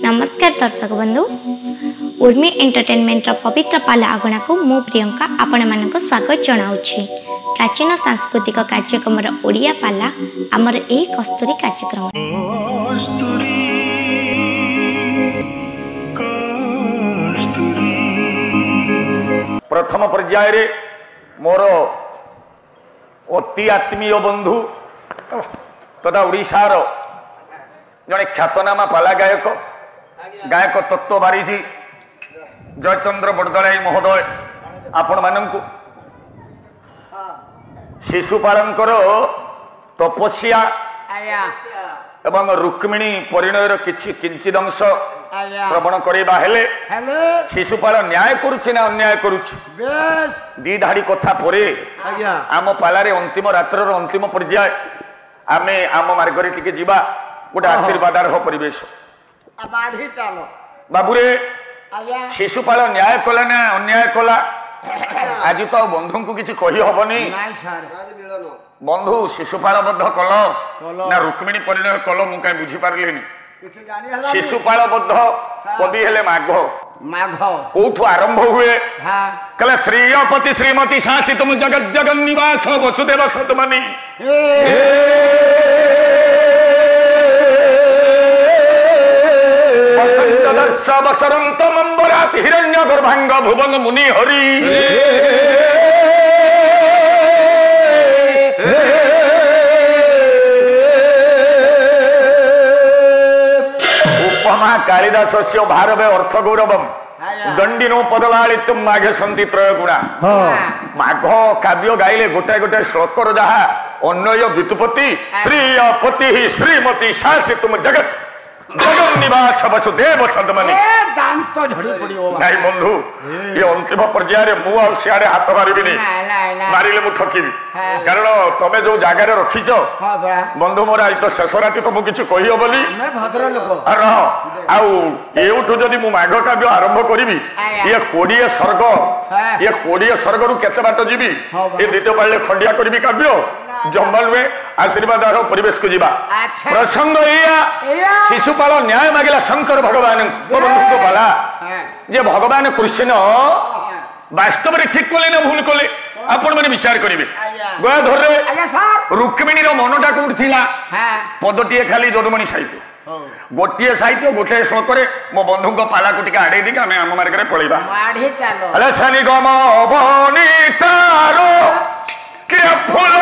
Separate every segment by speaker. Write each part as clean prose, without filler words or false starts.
Speaker 1: नमस्कार दर्शक बंधु उर्मी एंटरटेनमेंट पवित्र पाला आगणा को मु प्रियंका आपण मानक स्वागत जनाऊँगी। प्राचीन सांस्कृतिक कार्यक्रम ओडिया पाला आमर ए कस्तूरी कार्यक्रम
Speaker 2: प्रथम पर्याय रे मोर अति आत्मीय बंधु तथा ओडिशार जड़े ख्यातनामा पाला गायक गायक तत्व बारिजी जयचंद्र बड़दलाई महोदय आपण मानंकु शिशुपालंकर तपस्या एवं रुक्मिणी परिणयर किछि किंचित अंश श्रवण करवा हेले शिशुपाल न्याय करुछि ना अन्याय करुछि दी धाड़ी कथा परे आम पालारे अंतिम रात्रर अंतिम पर्याय आमे आम मार्गरे टिके जीवा गोटे आशीर्वादारह परिवेश बाबूरे शिशुपाल न्याय कला ना अन्याय कला आज तो बंधु को किसी कही हबनी बंधु शिशुपाल बद्ध कल ना रुक्मिणी परिणय कल मु कहीं बुझी पारलेनी शिशुपाल बद्ध कवि हेले माघ कौठु आरंभ हुए कहले श्रीयपति श्रीमती शासी तुम जगत जगन निवास वसुदेव सतमनी वसरंत मंबरात हिरण्य गर्भांग भुवन मुनि हरि उपमा कालिदासस्य भारवे अर्थ गौरवम दंडिनो पदलालितुम माघे सन्ति त्रय गुणा माघ काव्य गाइले गोटे गोटे श्लोकर जहा अन्वय व्युत्पत्ति श्रीयपति श्रीमती शासी तुम जगत जगन निवास वसुदेव सदमनी
Speaker 3: दांत झड़ी पड़ियो
Speaker 2: नाई बंधु ये अंतिम पर्याय मु आ सियाड़े हाथ मारिबिनी मारिले मु ठकीबी कारण तमे जो जगार रखिछ बंधु मोर आज तो शेष राति तो मु किछु कहि होबली
Speaker 3: मैं भद्र लोक
Speaker 2: अरे आउ एउठु जदि मु माघ काव्य आरंभ करिबी ये 20 सर्ग ये 20 सर्ग रु केते बाट जीबी ये द्वितीय पाले खंडिया करिबी काव्य जंगल में आशीर्वाद परिवेश को जीवा प्रसंग शिशुपाल न्याय मागिला शंकर भगवान बंधु भला जे भगवान कृष्ण वास्तव में ठीक कले ना भूल कले आपण मैंने विचार करेंगे गया धर रुक्मिणी मनटा कौट थिला पदटीए खाली जदुमणि साहित्य गोटे साहित्य गोटे श्लोक मो बंधु पाला को टिके आड़े दी आम मार्ग में पलैबा शनि गम अवनीतारो के फूल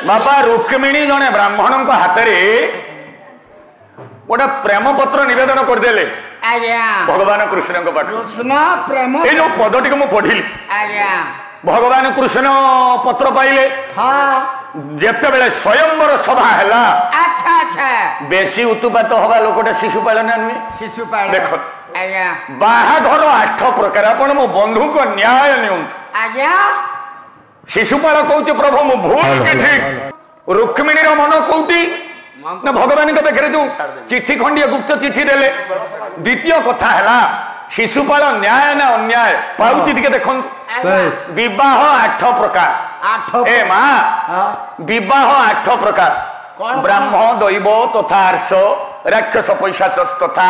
Speaker 2: बापा रुक्मिणी जने ब्राह्मण हाथ में गोटे प्रेम पत्र निवेदन करदे भगवान कृष्ण कृष्ण प्रेम ये जो पदटी को पढ़ी भगवान कृष्ण पत्र पाइले जिते बेले स्वयंवर सभा है
Speaker 3: अच्छा अच्छा
Speaker 2: बेसी उत्पात हवा लोकटा शिशुपाल ना नुहे
Speaker 3: शिशुपाल
Speaker 2: देख बाहाघर 8 प्रकार आपण मो बंधु को न्याय नियंतु शिशुपाल कहूचे प्रभु मु भूल कि ठीक रुक्मिणी मन कौटी ना भगवान के पाखे जो चिट्ठी खंडिया गुप्त चिट्ठी देले द्वितीय कथा है शिशुपाल न्याय ना अन्याय पाउची टिके देखंतु विवाह 8 प्रकार ए मां विवाह 8 प्रकार ब्राह्म दैव तथा अर्ष राक्षस पैशाच तथा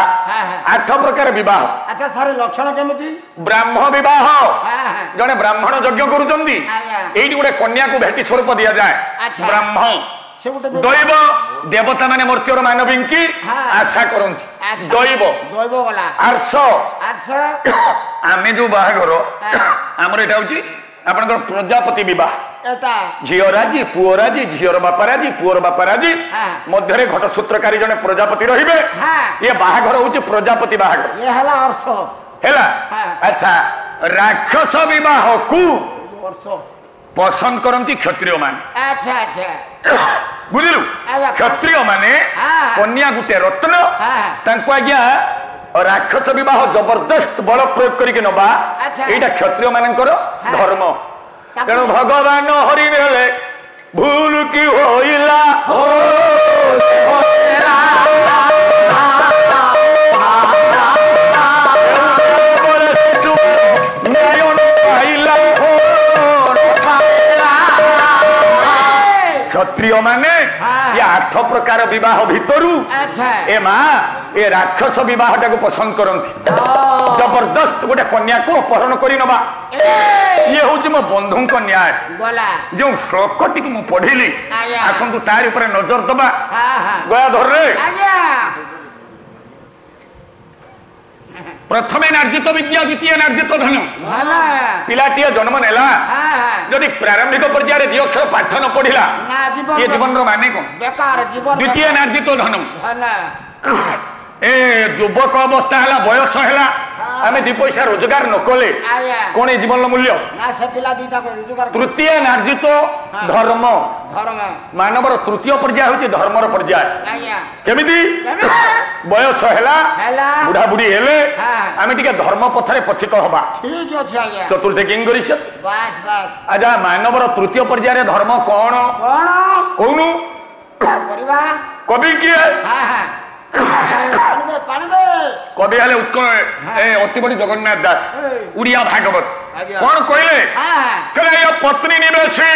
Speaker 2: 8 प्रकार विवाह।
Speaker 3: अच्छा सर लक्षण केमिति
Speaker 2: ब्राह्म विवाह जने ब्राह्मण यज्ञ करूचंदी एई गोटे कन्या को भेटी स्वरूप दिया जाए ब्राह्म दैव देवता माने मूर्तिर मानवी की आशा करती दैव दैव गला अर्ष अर्ष आमे जो बाहाघर हमर एटा होची आपनकर प्रजापति विवाह
Speaker 3: एटा
Speaker 2: झियो राजी पुओ राजी झियोर बापा राजी पुओर बापा राजी मध्यरे घट सूत्रकारी जने प्रजापति रहिबे ये बाहाघर होची प्रजापति बाहाघर
Speaker 3: ये हला अर्ष
Speaker 2: हेला अच्छा राक्षस विवाह को
Speaker 3: अर्ष
Speaker 2: पसंद करती क्षत्रिय माने
Speaker 3: अच्छा अच्छा
Speaker 2: बुझिलु क्षत्रिय माने कन्या गुटे रत्न तांको आज्ञा राक्षस विवाह जबरदस्त बल प्रयोग करके नबा एटा क्षत्रिय मानकर धर्म तेणु भगवान हरि नेले भूल की होइला क्षत्रिय माने ये 8 प्रकार विवाह भितरु ए मां ये राक्षस विवाह टाको पसंद करंती जबरदस्त गोटे कन्या को अपहरण करी नबा ये होची मो बंधु को न्याय जो श्लोक टिक मु पढ़िली आसंतु तार ऊपर नजर दबा गया धर रे प्रथमे नार्जित विद्या द्वितीय नार्जित धन पिलाटी जन्म नेला जदि प्रारंभिक पर्याय दी अक्षर पाठ न पढ़िला ये जीवन रो माने को बेकार जीवन द्वितीय नार्जित धन ए युवक अवस्था है बयस है आम 2 पैसा रोजगार न कले कौन जीवन मूल्य तृतीय नार्जित धर्म मानवर तृतीय पर्याय हूँ धर्मर पर्याय केमिति बयस है बुढ़ा बुढ़ी हेले आम टे धर्म पथरे पथित हवा चतुर्थ किंग अच्छा मानवर तृतीय पर्याय धर्म कौन कौन कवि किए कवि हेले उत्कल अति बड़ी जगन्नाथ दास उड़िया भागवत कौन कहले पत्नी निवेशी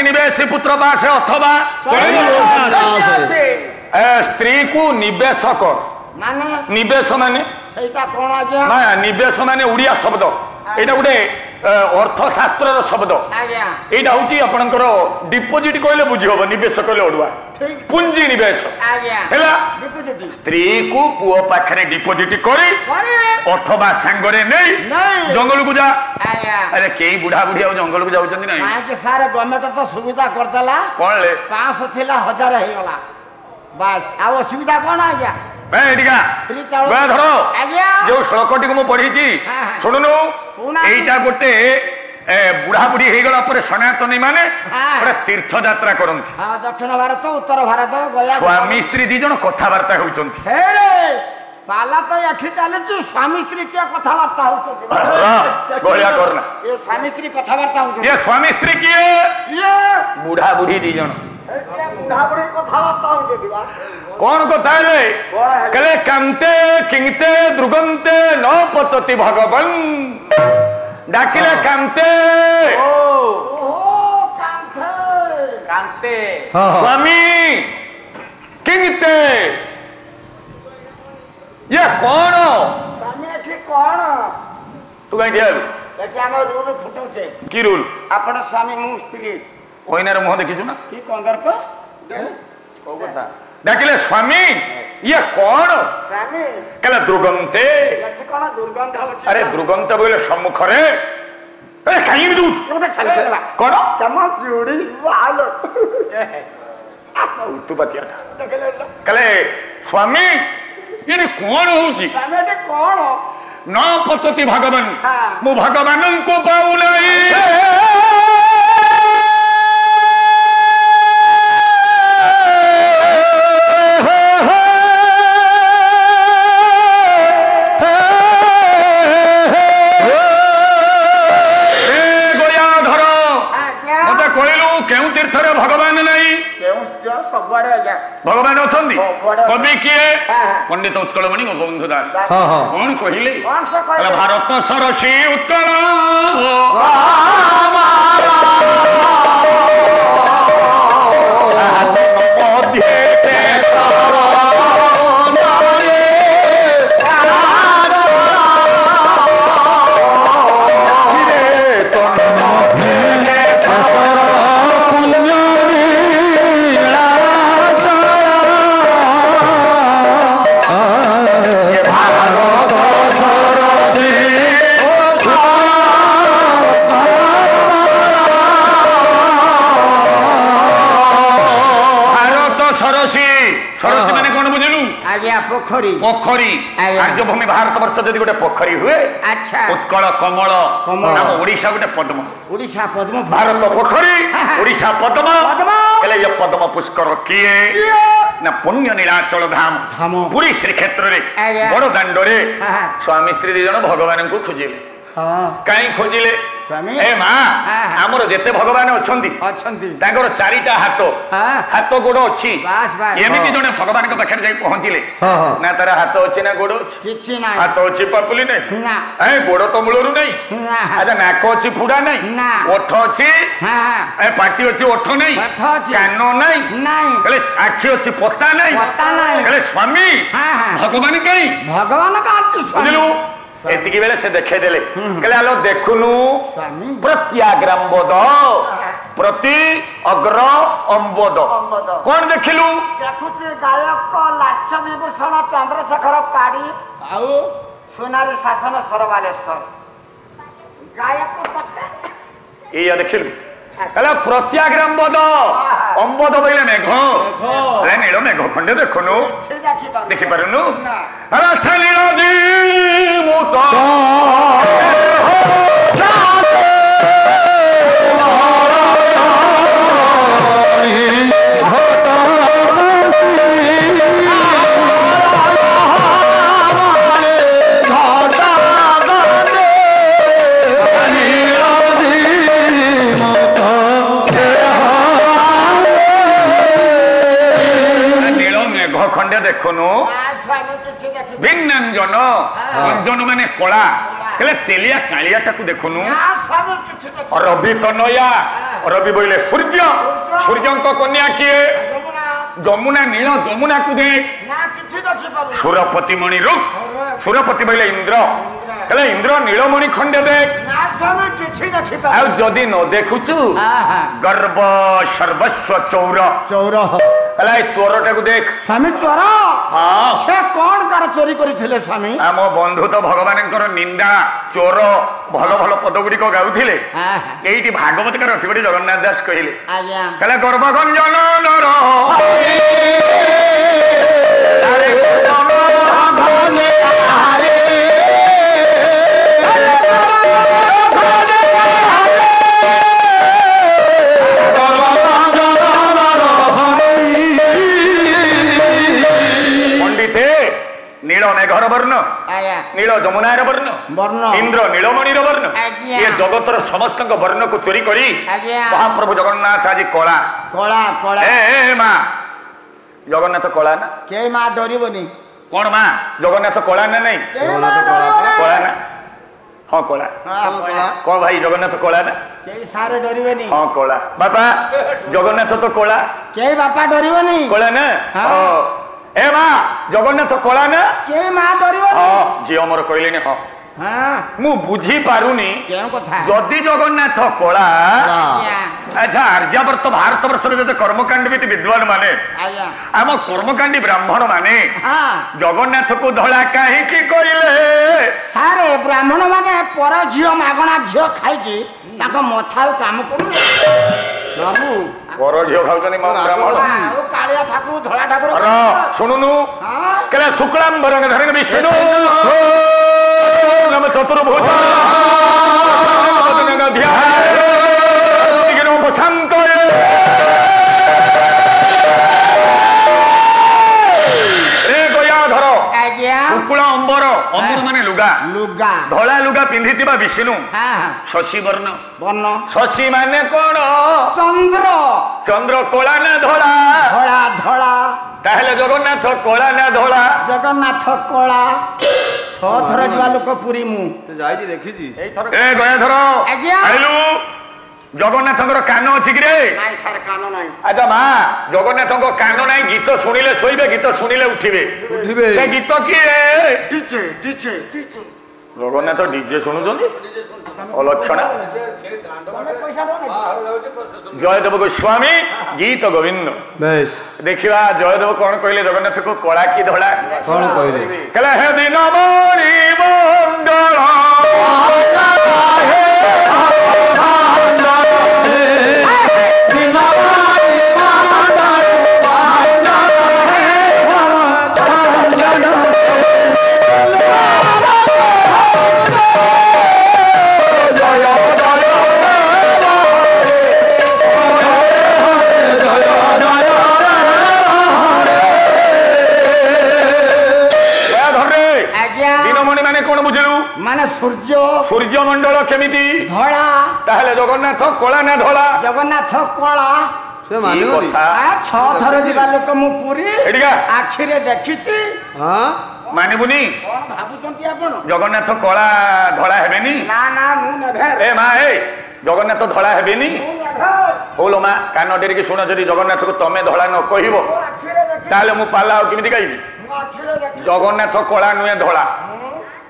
Speaker 2: निवेशी पुत्र पास अथवा स्त्री को निवेश कर माने निवेश माने निवेश माने उड़िया शब्द एटा गोटे अर्थशास्त्र शब्द यहाँ हूँ आपंकर डिपोजिट कहले बुझी हम निवेश कहले अड़ुआ पुंजी निवेश स्त्री को पुओ पाखे डिपोजिट कर अथवा सांगरे नहीं जंगल को जा अरे कई बुढ़ा बुढ़ी जंगल को जाऊँ ना
Speaker 3: सारे गवर्नमेंट तो सुविधा करदेला
Speaker 2: कौन ले
Speaker 3: 500 थिला 1000 हो गला बस आ असुविधा कौन आज्ञा
Speaker 2: धर जो श्लोकटी को पढ़ी शुणुनु यहीटा गोटे बुढ़ा बुढ़ी हो गला पर सनातनी माने तीर्थ यात्रा करती
Speaker 3: दक्षिण भारत उत्तर भारत
Speaker 2: स्वामी स्त्री 2 जन कथबार्ता होती
Speaker 3: पाला तो एठी चली स्वामी स्त्री क्या कथबार्ता
Speaker 2: गलिया करना
Speaker 3: ये स्वामी स्त्री कथबार्ता होती
Speaker 2: ये स्वामी स्त्री किए बुढ़ा बुढ़ी 2 जन
Speaker 3: बुढ़ा बुढ़ी कथबार्ता होती
Speaker 2: कौन कथा कहले कांते किंगते द्रुगंते न पतति भगवन डाकिले कांते स्वामी किंगते ये कौन
Speaker 3: स्वामी एठी कोन
Speaker 2: तू कहीं दिया
Speaker 3: एठी हम रूल फुटौचे
Speaker 2: की रूल
Speaker 3: आपण स्वामी मु स्त्री
Speaker 2: ओइनार मुह देखिछु ना
Speaker 3: की कंदर्प को बता
Speaker 2: डाकिले स्वामी ये कौन
Speaker 3: स्वामी
Speaker 2: कहला दुर्गंते
Speaker 3: एठी कोन दुर्गंध होची
Speaker 2: अरे दुर्गंत बोले सम्मुख रे ए कहीं भी दूत
Speaker 3: कोते चलबा
Speaker 2: कौन
Speaker 3: कमा चूड़ी वालो
Speaker 2: तू बतिया कहले स्वामी ये कौन होची
Speaker 3: स्वामी एठी कोन
Speaker 2: न पतति भगवान मु भगवान को पाऊ नहीं भगवान नहीं भगवान अछंदी कवि किए पंडित उत्कलमणि गोपबंधु दास कौन कहले भारत सरसी उत्कल
Speaker 3: पोखरी
Speaker 2: पोखरी आर्यभूमि भारत वर्ष जदि गोटे पोखरी हुए
Speaker 3: अच्छा
Speaker 2: उत्कल कमल नाम ओडिशा गोटे पद्म
Speaker 3: ओडिशा पद्म
Speaker 2: भारत पोखरी ओडिशा पद्म कहले ये पद्म पुष्कर किए ना पुण्य नीलाचल धाम पुरी श्रीक्षेत्र रे बड़ दांड रे स्वामी स्त्री दी जन भगवान को खोजिले कहीं खोजिले ए माँ आमर जेते भगवान अच्छी तांकर चारिटा हाथ हाथ गोड़ अच्छी एमती जने भगवान पाखे जाई पहुंचले ना तार हाथ अच्छी ना गोड़ अच्छी हाथ अच्छी पापुली नहीं गोड़ तो मूलर नहीं अच्छा नाक अच्छी फुड़ा नहीं ओठ अच्छी पाटी अच्छी ओठ नहीं कान नहीं आखि अच्छी पता नहीं स्वामी भगवान कहीं भगवान बुझलु एतिकी बेले से देखे देले कहले आलो देखुनु प्रत्याग्रंबोद प्रति अग्र अंबोद कौन देखिलु
Speaker 3: देखुची गायक लास्य विभूषण चंद्रशेखर पाड़ी आउ सोनारी शासन सरबालेश्वर गायक पत्ता
Speaker 2: ये देखिलु कहले प्रत्याग्रंबोद अंबोद बोले मेघ अरे नील मेघ खंडे देखुनु देखि पारुनु अरे नील जी मुत खंडे देखुनु भिन्नांजन अंजन माने कला कहले तेलिया कालिया टाकू देखुनु रवि तनया रवि बोले सूर्य सूर्य कन्या किए जमुना नील जमुना को देख सुरपति मणि रुक सुरपति बोले इंद्र कहले इंद्र नीलमणि खंडे देख जदि न देखुचु गर्व सर्वस्व चौर चौर चोर टाक देख
Speaker 3: स्वामी चोर हाँ से कौन कार चोरी करथिले स्वामी
Speaker 2: आम बंधु तो भगवान निंदा चोर भल भल पद गुड़िक गाउथिले एइटी भागवत कार अथि गोटे जगन्नाथ दास कहले कहले गर्भगंजन नर नील मेघर वर्ण नील जमुनार वर्ण इंद्र नीलमणि वर्ण ये जगतर समस्त वर्ण को चोरी करी महाप्रभु जगन्नाथ आज कला
Speaker 3: कला कला
Speaker 2: ए माँ जगन्नाथ कला ना
Speaker 3: के माँ डरबनी
Speaker 2: कौन माँ जगन्नाथ कला ना नहीं कला ना हाँ कला कौन भाई जगन्नाथ कला ना
Speaker 3: सारे डरबनी
Speaker 2: हाँ कला बापा जगन्नाथ तो कला
Speaker 3: के बापा डरबनी
Speaker 2: कला ना ए माँ जगन्नाथ कला ना
Speaker 3: के माँ डरिव
Speaker 2: हाँ झील मोर कहले हाँ मु बुझी पारुनी जदि जगन्नाथ कला अच्छा आर्यावर्त भारत वर्ष जो कर्मकांडी विद्वान माने आम कर्मकांडी ब्राह्मण माने जगन्नाथ को धड़ा कहीं कहले
Speaker 3: सारे ब्राह्मण माने पर झील मागणा झील खाई मथा काम करू
Speaker 2: पर झील खाऊनी ब्राह्मण
Speaker 3: कालिया ठाकुर धड़ा ठाकुर
Speaker 2: शुणुनु कहले शुक्लांबरं धरं विष्णु नम चतुर्भुज शांत शुक्ला अंबर अंबर माने लुगा
Speaker 3: लुगा
Speaker 2: धला लुगा पिंधि विष्णु शशि वर्ण
Speaker 3: वर्ण
Speaker 2: शशि माने कौन
Speaker 3: चंद्र
Speaker 2: चंद्र कला ना धला
Speaker 3: धला धला
Speaker 2: ताहले जगन्नाथ कला ना धला
Speaker 3: जगन्नाथ कला थर जीवा लोक पुरी मु
Speaker 4: जाई देखी
Speaker 2: ए गया धर आइलु जगन्नाथ कान अच्छी कि अच्छा माँ जगन्नाथ कान ना गीत शुणिले शोबे गीत शुणिले उठिबे से गीत किए जगन्नाथ डीजे शुणुचंदी अलक्षणा जयदेव गोस्वामी गीत गोविंद देखिवा जयदेव कौन कहले जगन्नाथ को कला की धड़ा
Speaker 4: कौन कहले
Speaker 2: कहले हे दिन मणि मंगल
Speaker 3: माने सूर्य
Speaker 2: सूर्य मंडल केमिति
Speaker 3: धला
Speaker 2: ताहले जगन्नाथ कला ना धला
Speaker 3: जगन्नाथ कला
Speaker 4: से माने
Speaker 3: छ थर जीवा लोक मु पुरी
Speaker 2: एडिका
Speaker 3: आखि रे देखिछि
Speaker 4: हां
Speaker 2: मानिबुनी
Speaker 3: कोन भाबुचंती आपण
Speaker 2: जगन्नाथ कला धला हेबेनी
Speaker 3: ना ना मु नेभे
Speaker 2: ए मां ए जगन्नाथ धला हेबेनी होलो मां कान डेरी के सुनो जदी जगन्नाथ को तमे धला न कहिबो ताले मु पाला केमिति गाइबी जगन्नाथ कला नुए धला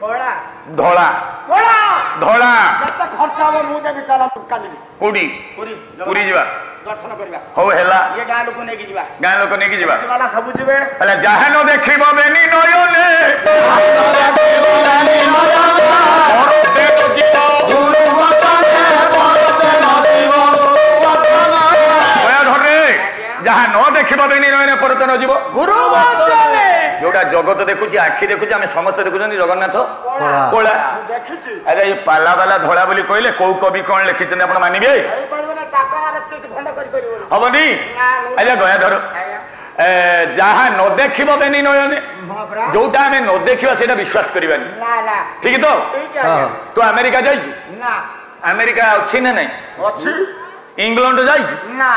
Speaker 2: धला
Speaker 3: कोला
Speaker 2: धला
Speaker 3: केते खर्च हो मु देबी चला काली
Speaker 2: कोडी
Speaker 3: पुरी
Speaker 2: पुरी जीवा
Speaker 3: दर्शन करबा
Speaker 2: हो हेला
Speaker 3: ये गां लोक नेकी जीवा
Speaker 2: गां लोक नेकी जीवा
Speaker 3: वाला सब जीवे
Speaker 2: अले जाहे न देखिबो बेनी नयने परसे न जीव गुरु वचने परसे न जीव वचने ओया धरे जहा न देखिबो बेनी नयने परसे न जीव गुरु वचने जोड़ा जगत देखुची आखि देखुची आम समस्त देखुछन जगन्नाथ कोला अरे ये पाला वाला धड़ा बोली कहले कौ कवि कौन लिखिछन आपण मानिबे हबनी अरे गया धर जहा न देखिबो बेनी नयने जोटा आम न देखिबा सेटा विश्वास करिबानी ठीक तो तो अमेरिका जाई ना अमेरिका अछि ना नहीं अछि इंग्लैंड जाई ना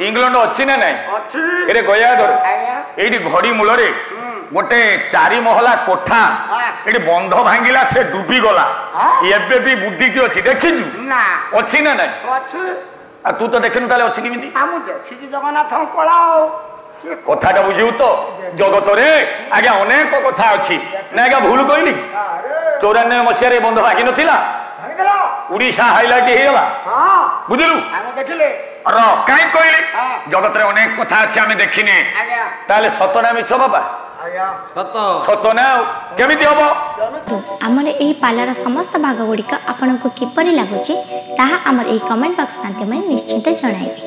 Speaker 2: इंग्लैंड अछि ना नहीं अछि एरे गया धर एडी घड़ी मूलरे गोटे 4 महला कोठा ये बंध भांगिला से डूबी गला एबे भी बुद्धि की अच्छी देखिजु ना अच्छी ना नहीं अच्छी आ तू तो देखिनु ताले अच्छी किमिति हम देखिजु जगन्नाथ कला कथाटा बुझिउ तो जगत रे आगे अनेक कथा अच्छी ना आगे भूल कहली 94 मसिया रे बंध भागी नथिला उड़ीसा हाइलाइट हे गला हां बुझिलु हम देखिले र काई कहली जगत रे अनेक कथा अच्छी हमें देखिने ताले सतना मिछ बाबा
Speaker 1: आमर यही पालार समस्त भाग गुड़िक आपण को किपरि लगुच ताहा आमर यही कमेंट बॉक्स माध्यम निश्चित जणाइबे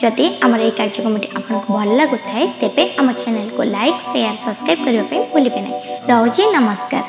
Speaker 1: जदि आमर यही कार्यक्रमटी आपण को भल लगुଥାଏ तेबे आम चैनल को लाइक शेयर सब्सक्राइब करबा पे भूलिबे नै। रहउची नमस्कार।